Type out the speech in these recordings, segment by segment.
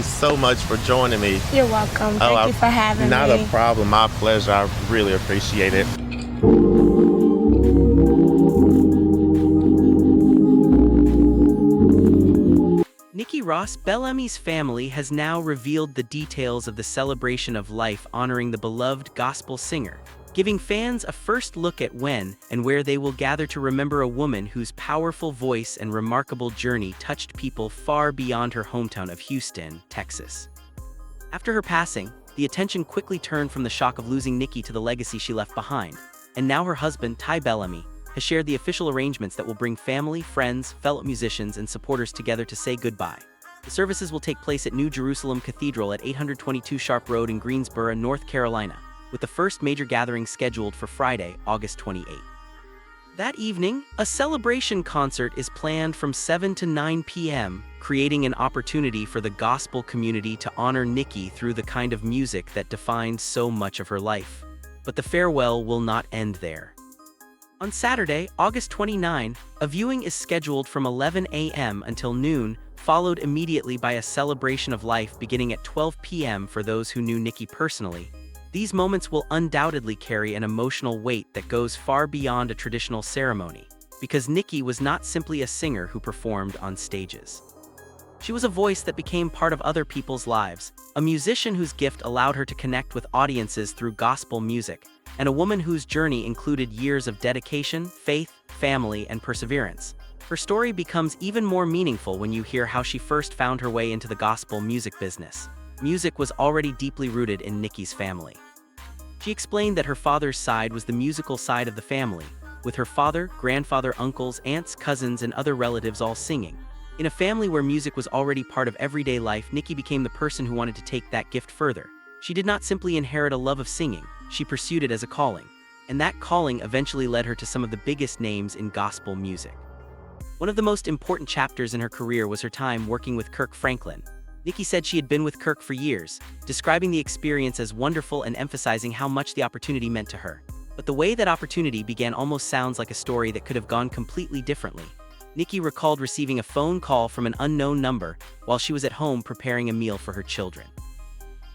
you so much for joining me. You're welcome. Thank you for having Not me. a problem. My pleasure. I really appreciate it. Nikki Ross Bellamy's family has now revealed the details of the celebration of life honoring the beloved gospel singer, giving fans a first look at when and where they will gather to remember a woman whose powerful voice and remarkable journey touched people far beyond her hometown of Houston, Texas. After her passing, the attention quickly turned from the shock of losing Nikki to the legacy she left behind, and now her husband, Ty Bellamy, has shared the official arrangements that will bring family, friends, fellow musicians, and supporters together to say goodbye. The services will take place at New Jerusalem Cathedral at 822 Sharp Road in Greensboro, North Carolina, with the first major gathering scheduled for Friday, August 28. That evening, a celebration concert is planned from 7 to 9 p.m., creating an opportunity for the gospel community to honor Nikki through the kind of music that defined so much of her life. But the farewell will not end there. On Saturday, August 29, a viewing is scheduled from 11 a.m. until noon, followed immediately by a celebration of life beginning at 12 p.m. for those who knew Nikki personally. These moments will undoubtedly carry an emotional weight that goes far beyond a traditional ceremony, because Nikki was not simply a singer who performed on stages. She was a voice that became part of other people's lives, a musician whose gift allowed her to connect with audiences through gospel music, and a woman whose journey included years of dedication, faith, family, and perseverance. Her story becomes even more meaningful when you hear how she first found her way into the gospel music business. Music was already deeply rooted in Nikki's family. She explained that her father's side was the musical side of the family, with her father, grandfather, uncles, aunts, cousins, and other relatives all singing. In a family where music was already part of everyday life, Nikki became the person who wanted to take that gift further. She did not simply inherit a love of singing, she pursued it as a calling, and that calling eventually led her to some of the biggest names in gospel music. One of the most important chapters in her career was her time working with Kirk Franklin. Nikki said she had been with Kirk for years, describing the experience as wonderful and emphasizing how much the opportunity meant to her. But the way that opportunity began almost sounds like a story that could have gone completely differently. Nikki recalled receiving a phone call from an unknown number while she was at home preparing a meal for her children.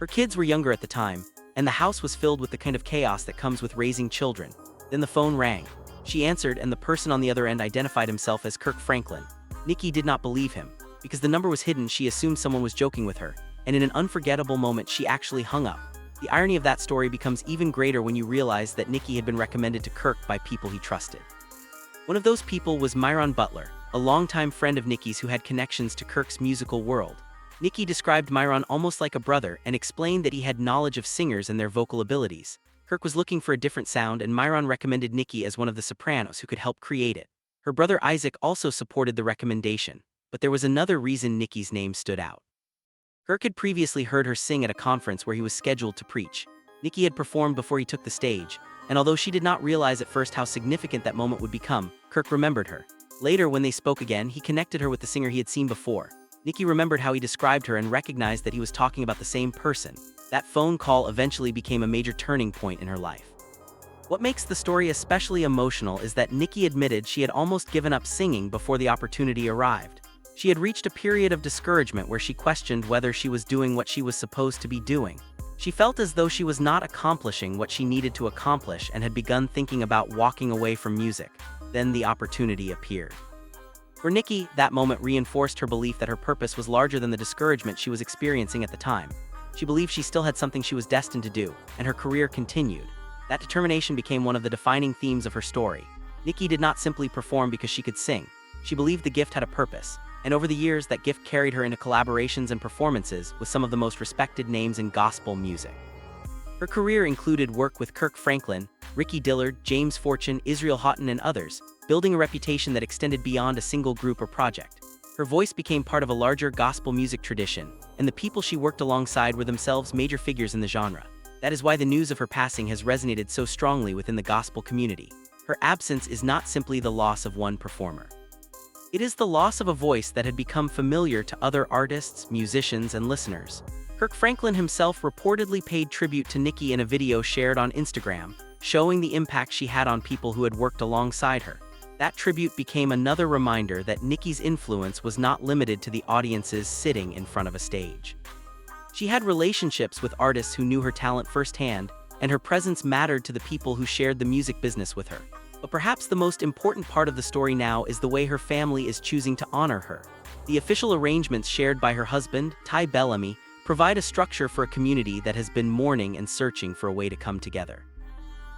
Her kids were younger at the time, and the house was filled with the kind of chaos that comes with raising children. Then the phone rang. She answered, and the person on the other end identified himself as Kirk Franklin. Nikki did not believe him. Because the number was hidden, she assumed someone was joking with her, and in an unforgettable moment she actually hung up. The irony of that story becomes even greater when you realize that Nikki had been recommended to Kirk by people he trusted. One of those people was Myron Butler, a longtime friend of Nikki's who had connections to Kirk's musical world. Nikki described Myron almost like a brother and explained that he had knowledge of singers and their vocal abilities. Kirk was looking for a different sound, and Myron recommended Nikki as one of the sopranos who could help create it. Her brother Isaac also supported the recommendation, but there was another reason Nikki's name stood out. Kirk had previously heard her sing at a conference where he was scheduled to preach. Nikki had performed before he took the stage, and although she did not realize at first how significant that moment would become, Kirk remembered her. Later, when they spoke again, he connected her with the singer he had seen before. Nikki remembered how he described her and recognized that he was talking about the same person. That phone call eventually became a major turning point in her life. What makes the story especially emotional is that Nikki admitted she had almost given up singing before the opportunity arrived. She had reached a period of discouragement where she questioned whether she was doing what she was supposed to be doing. She felt as though she was not accomplishing what she needed to accomplish and had begun thinking about walking away from music. Then the opportunity appeared. For Nikki, that moment reinforced her belief that her purpose was larger than the discouragement she was experiencing at the time. She believed she still had something she was destined to do, and her career continued. That determination became one of the defining themes of her story. Nikki did not simply perform because she could sing. She believed the gift had a purpose, and over the years that gift carried her into collaborations and performances with some of the most respected names in gospel music. Her career included work with Kirk Franklin, Ricky Dillard, James Fortune, Israel Houghton, and others, building a reputation that extended beyond a single group or project. Her voice became part of a larger gospel music tradition, and the people she worked alongside were themselves major figures in the genre. That is why the news of her passing has resonated so strongly within the gospel community. Her absence is not simply the loss of one performer. It is the loss of a voice that had become familiar to other artists, musicians, and listeners. Kirk Franklin himself reportedly paid tribute to Nikki in a video shared on Instagram, showing the impact she had on people who had worked alongside her. That tribute became another reminder that Nikki's influence was not limited to the audiences sitting in front of a stage. She had relationships with artists who knew her talent firsthand, and her presence mattered to the people who shared the music business with her. But perhaps the most important part of the story now is the way her family is choosing to honor her. The official arrangements shared by her husband, Ty Bellamy, provide a structure for a community that has been mourning and searching for a way to come together.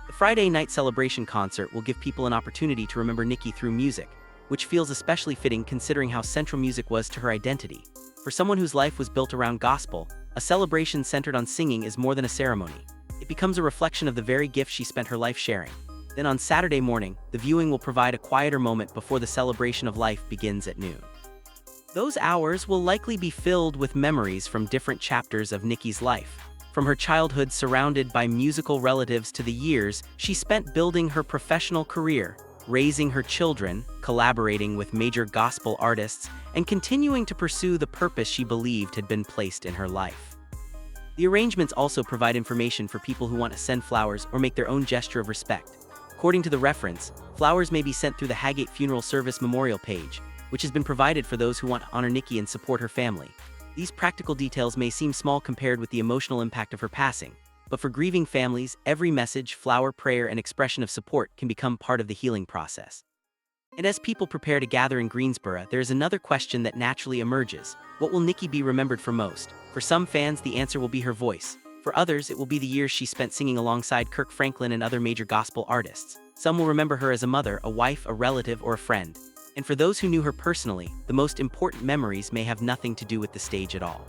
The Friday night celebration concert will give people an opportunity to remember Nikki through music, which feels especially fitting considering how central music was to her identity. For someone whose life was built around gospel, a celebration centered on singing is more than a ceremony. It becomes a reflection of the very gift she spent her life sharing. Then on Saturday morning, the viewing will provide a quieter moment before the celebration of life begins at noon. Those hours will likely be filled with memories from different chapters of Nikki's life. From her childhood surrounded by musical relatives to the years she spent building her professional career, raising her children, collaborating with major gospel artists, and continuing to pursue the purpose she believed had been placed in her life. The arrangements also provide information for people who want to send flowers or make their own gesture of respect. According to the reference, flowers may be sent through the Haggate Funeral Service memorial page, which has been provided for those who want to honor Nikki and support her family. These practical details may seem small compared with the emotional impact of her passing, but for grieving families, every message, flower, prayer, and expression of support can become part of the healing process. And as people prepare to gather in Greensboro, there is another question that naturally emerges. What will Nikki be remembered for most? For some fans, the answer will be her voice. For others, it will be the years she spent singing alongside Kirk Franklin and other major gospel artists. Some will remember her as a mother, a wife, a relative, or a friend. And for those who knew her personally, the most important memories may have nothing to do with the stage at all.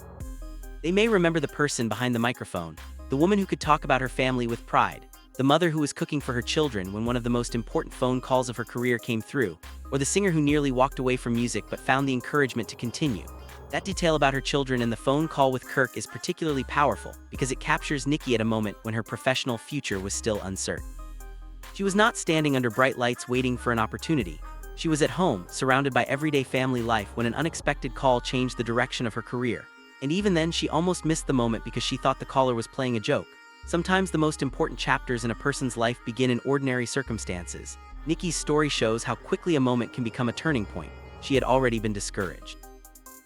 They may remember the person behind the microphone, the woman who could talk about her family with pride, the mother who was cooking for her children when one of the most important phone calls of her career came through, or the singer who nearly walked away from music but found the encouragement to continue. That detail about her children and the phone call with Kirk is particularly powerful because it captures Nikki at a moment when her professional future was still uncertain. She was not standing under bright lights waiting for an opportunity. She was at home, surrounded by everyday family life when an unexpected call changed the direction of her career. And even then, she almost missed the moment because she thought the caller was playing a joke. Sometimes the most important chapters in a person's life begin in ordinary circumstances. Nikki's story shows how quickly a moment can become a turning point. She had already been discouraged.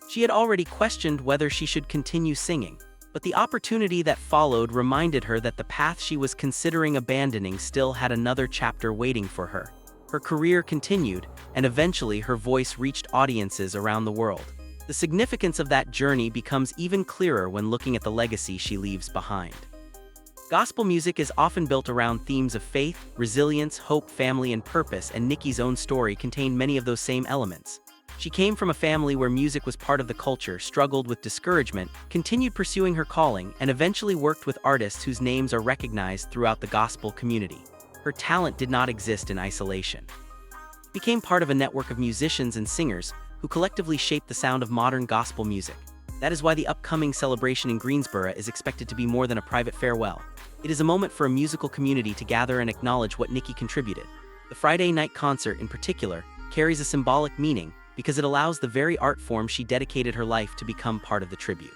She had already questioned whether she should continue singing. But the opportunity that followed reminded her that the path she was considering abandoning still had another chapter waiting for her. Her career continued, and eventually her voice reached audiences around the world. The significance of that journey becomes even clearer when looking at the legacy she leaves behind. Gospel music is often built around themes of faith, resilience, hope, family, and purpose, and Nikki's own story contained many of those same elements. She came from a family where music was part of the culture, struggled with discouragement, continued pursuing her calling, and eventually worked with artists whose names are recognized throughout the gospel community. Her talent did not exist in isolation. It became part of a network of musicians and singers who collectively shaped the sound of modern gospel music. That is why the upcoming celebration in Greensboro is expected to be more than a private farewell. It is a moment for a musical community to gather and acknowledge what Nikki contributed. The Friday night concert, in particular, carries a symbolic meaning because it allows the very art form she dedicated her life to become part of the tribute.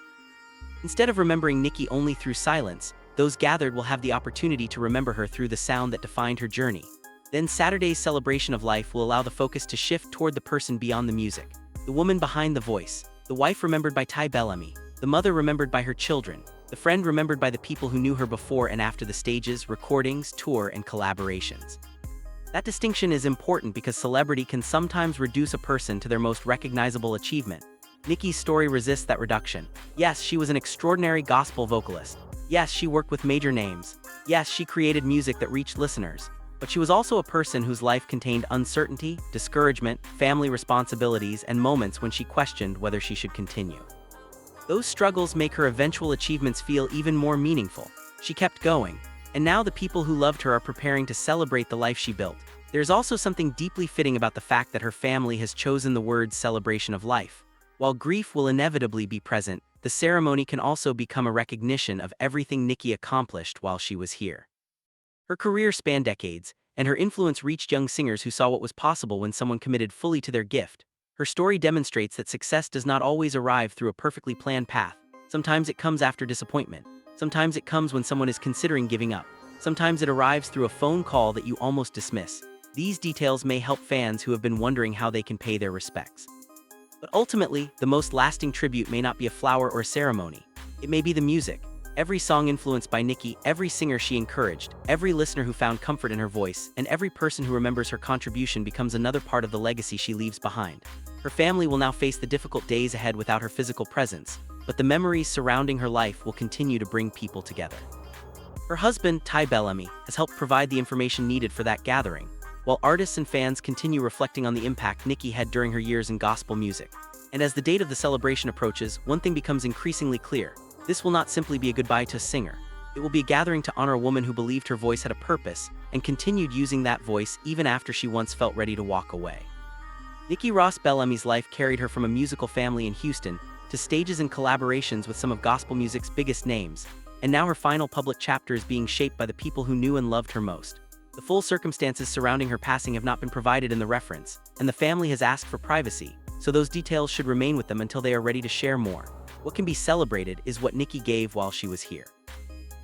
Instead of remembering Nikki only through silence, those gathered will have the opportunity to remember her through the sound that defined her journey. Then Saturday's celebration of life will allow the focus to shift toward the person beyond the music. The woman behind the voice, the wife remembered by Ty Bellamy, the mother remembered by her children, the friend remembered by the people who knew her before and after the stages, recordings, tour, and collaborations. That distinction is important because celebrity can sometimes reduce a person to their most recognizable achievement. Nikki's story resists that reduction. Yes, she was an extraordinary gospel vocalist. Yes, she worked with major names. Yes, she created music that reached listeners. But she was also a person whose life contained uncertainty, discouragement, family responsibilities, and moments when she questioned whether she should continue. Those struggles make her eventual achievements feel even more meaningful. She kept going, and now the people who loved her are preparing to celebrate the life she built. There's also something deeply fitting about the fact that her family has chosen the word celebration of life. While grief will inevitably be present, the ceremony can also become a recognition of everything Nikki accomplished while she was here. Her career spanned decades, and her influence reached young singers who saw what was possible when someone committed fully to their gift. Her story demonstrates that success does not always arrive through a perfectly planned path. Sometimes it comes after disappointment. Sometimes it comes when someone is considering giving up. Sometimes it arrives through a phone call that you almost dismiss. These details may help fans who have been wondering how they can pay their respects. But ultimately, the most lasting tribute may not be a flower or a ceremony. It may be the music, every song influenced by Nikki, every singer she encouraged, every listener who found comfort in her voice, and every person who remembers her contribution becomes another part of the legacy she leaves behind. Her family will now face the difficult days ahead without her physical presence, but the memories surrounding her life will continue to bring people together. Her husband, Ty Bellamy, has helped provide the information needed for that gathering, while artists and fans continue reflecting on the impact Nikki had during her years in gospel music. And as the date of the celebration approaches, one thing becomes increasingly clear. This will not simply be a goodbye to a singer. It will be a gathering to honor a woman who believed her voice had a purpose and continued using that voice even after she once felt ready to walk away. Nikki Ross Bellamy's life carried her from a musical family in Houston to stages and collaborations with some of gospel music's biggest names, and now her final public chapter is being shaped by the people who knew and loved her most. The full circumstances surrounding her passing have not been provided in the reference, and the family has asked for privacy, so those details should remain with them until they are ready to share more. What can be celebrated is what Nikki gave while she was here.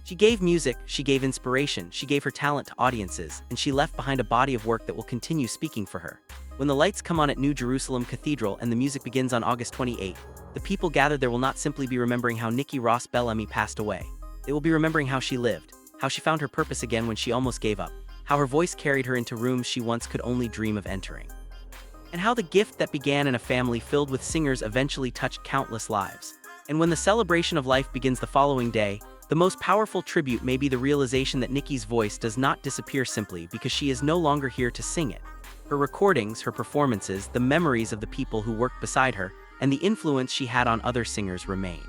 She gave music, she gave inspiration, she gave her talent to audiences, and she left behind a body of work that will continue speaking for her. When the lights come on at New Jerusalem Cathedral and the music begins on August 28, the people gathered there will not simply be remembering how Nikki Ross Bellamy passed away. They will be remembering how she lived, how she found her purpose again when she almost gave up, how her voice carried her into rooms she once could only dream of entering, and how the gift that began in a family filled with singers eventually touched countless lives. And when the celebration of life begins the following day, the most powerful tribute may be the realization that Nikki's voice does not disappear simply because she is no longer here to sing it. Her recordings, her performances, the memories of the people who worked beside her, and the influence she had on other singers remain.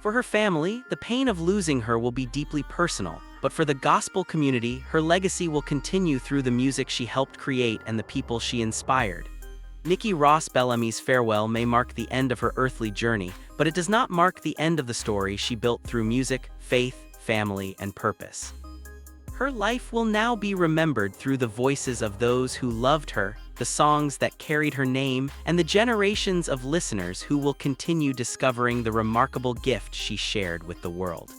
For her family, the pain of losing her will be deeply personal, but for the gospel community, her legacy will continue through the music she helped create and the people she inspired. Nikki Ross Bellamy's farewell may mark the end of her earthly journey, but it does not mark the end of the story she built through music, faith, family, and purpose. Her life will now be remembered through the voices of those who loved her, the songs that carried her name, and the generations of listeners who will continue discovering the remarkable gift she shared with the world.